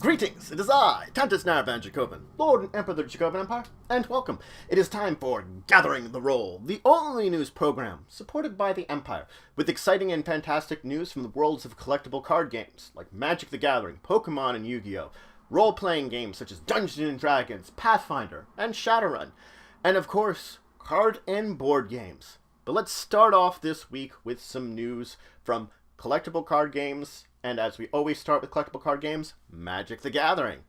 Greetings, it is I, Tantus Narvan Dracovin, Lord and Emperor of the Dracovin Empire, and welcome. It is time for Gathering the Roll, the only news program supported by the Empire, with exciting and fantastic news from the worlds of collectible card games, like Magic the Gathering, Pokemon, and Yu-Gi-Oh!, role-playing games such as Dungeons & Dragons, Pathfinder, and Shadowrun, and of course, card and board games. But let's start off this week with some news from collectible card games, and as we always start with collectible card games, Magic the Gathering.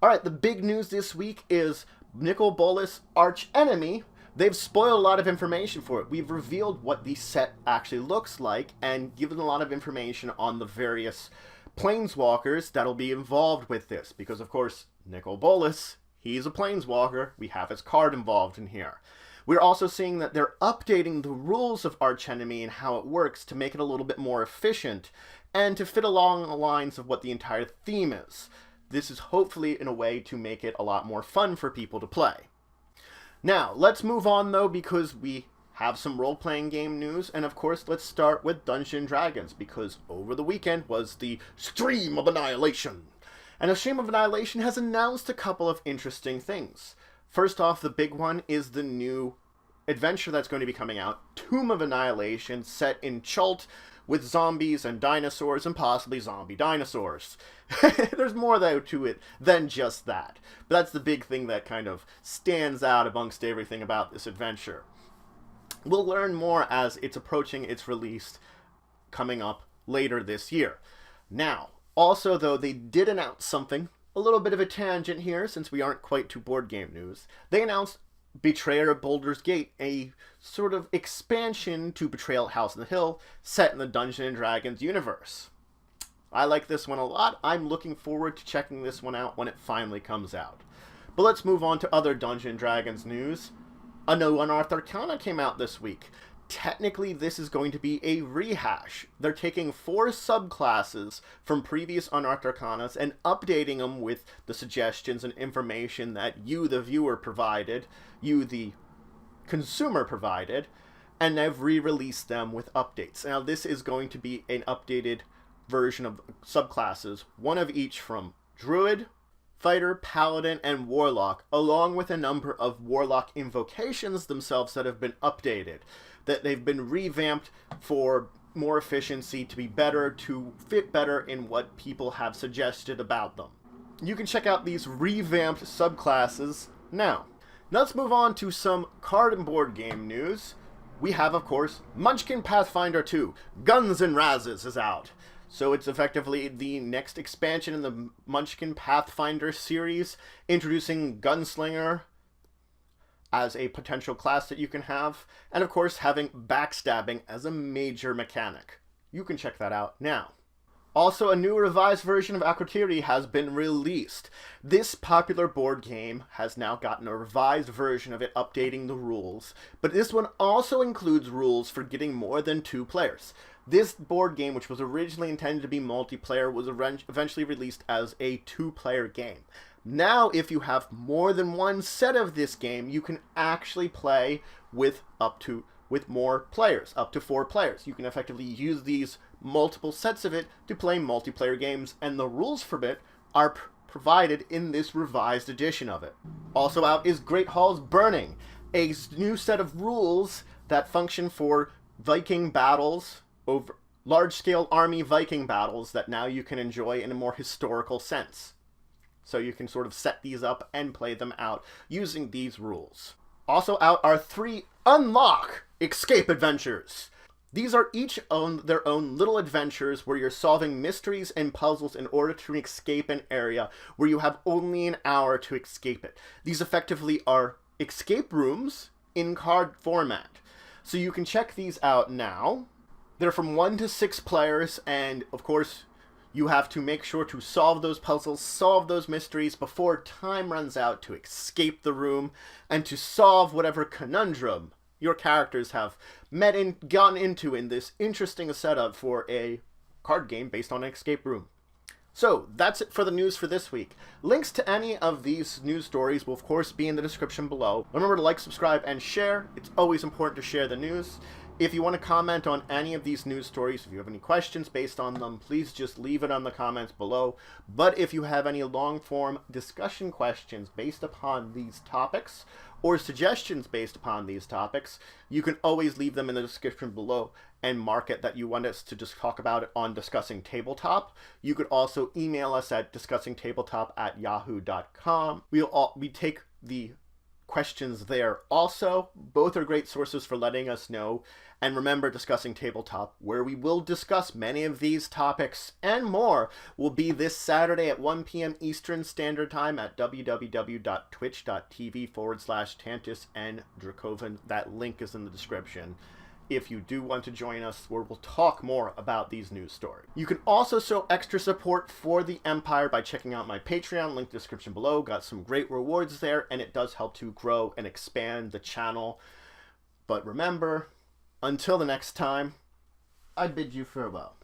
Alright, the big news this week is Nicol Bolas' arch enemy. They've spoiled a lot of information for it. We've revealed what the set actually looks like and given a lot of information on the various planeswalkers that'll be involved with this. Because, of course, Nicol Bolas, he's a planeswalker. We have his card involved in here. We're also seeing that they're updating the rules of Archenemy and how it works to make it a little bit more efficient and to fit along the lines of what the entire theme is. This is hopefully in a way to make it a lot more fun for people to play. Now, let's move on though, because we have some role-playing game news, and of course let's start with Dungeons & Dragons, because over the weekend was the Stream of Annihilation. And the Stream of Annihilation has announced a couple of interesting things. First off, the big one is the new adventure that's going to be coming out, Tomb of Annihilation, set in Chult, with zombies and dinosaurs and possibly zombie dinosaurs. There's more though to it than just that. But that's the big thing that kind of stands out amongst everything about this adventure. We'll learn more as it's approaching its release coming up later this year. Now, also though, they did announce something, a little bit of a tangent here since we aren't quite to board game news. They announced Betrayer of Baldur's Gate, a sort of expansion to Betrayal at House on the Hill, set in the Dungeons & Dragons universe. I like this one a lot. I'm looking forward to checking this one out when it finally comes out. But let's move on to other Dungeons & Dragons news. A new Unearthed Arcana came out this week. Technically, this is going to be a rehash. They're taking 4 subclasses from previous Unearthed Arcanas and updating them with the suggestions and information that you, the viewer, provided, you, the consumer, provided, and they've re-released them with updates. Now, this is going to be an updated version of subclasses, one of each from Druid, Fighter, Paladin, and Warlock, along with a number of Warlock invocations themselves that have been updated, that they've been revamped for more efficiency, to be better, to fit better in what people have suggested about them. You can check out these revamped subclasses now. Now let's move on to some card and board game news. We have, of course, Munchkin Pathfinder 2, Guns and Razes is out. So it's effectively the next expansion in the Munchkin Pathfinder series, introducing Gunslinger as a potential class that you can have, and of course having backstabbing as a major mechanic. You can check that out now. Also, a new revised version of Akrotiri has been released. This popular board game has now gotten a revised version of it, updating the rules, but this one also includes rules for getting more than 2 players. This board game, which was originally intended to be multiplayer, was eventually released as a 2-player game. Now, if you have more than one set of this game, you can actually play with more players, up to 4 players. You can effectively use these multiple sets of it to play multiplayer games, and the rules for it are provided in this revised edition of it. Also out is Great Hall's Burning, a new set of rules that function for Viking battles, over large-scale army Viking battles that now you can enjoy in a more historical sense. So you can sort of set these up and play them out using these rules. Also out are 3 Unlock Escape Adventures. These are each on their own little adventures where you're solving mysteries and puzzles in order to escape an area where you have only an hour to escape it. These effectively are escape rooms in card format. So you can check these out now. They're from 1 to 6 players, and of course you have to make sure to solve those puzzles, solve those mysteries before time runs out to escape the room, and to solve whatever conundrum your characters have gotten into in this interesting setup for a card game based on an escape room. So that's it for the news for this week. Links to any of these news stories will of course be in the description below. Remember to like, subscribe, and share. It's always important to share the news. If you want to comment on any of these news stories, if you have any questions based on them, please just leave it on the comments below. But if you have any long-form discussion questions based upon these topics, or suggestions based upon these topics, you can always leave them in the description below and mark it that you want us to just talk about it on Discussing Tabletop. You could also email us at discussingtabletop@yahoo.com. We take the questions there also. Both are great sources for letting us know. And remember, Discussing Tabletop, where we will discuss many of these topics and more, will be this Saturday at 1 p.m. Eastern Standard Time at www.twitch.tv/Tantus and Dracovin. That link is in the description if you do want to join us, where we'll talk more about these news stories. You can also show extra support for the Empire by checking out my Patreon, link description below. Got some great rewards there, and it does help to grow and expand the channel. But remember, until the next time, I bid you farewell.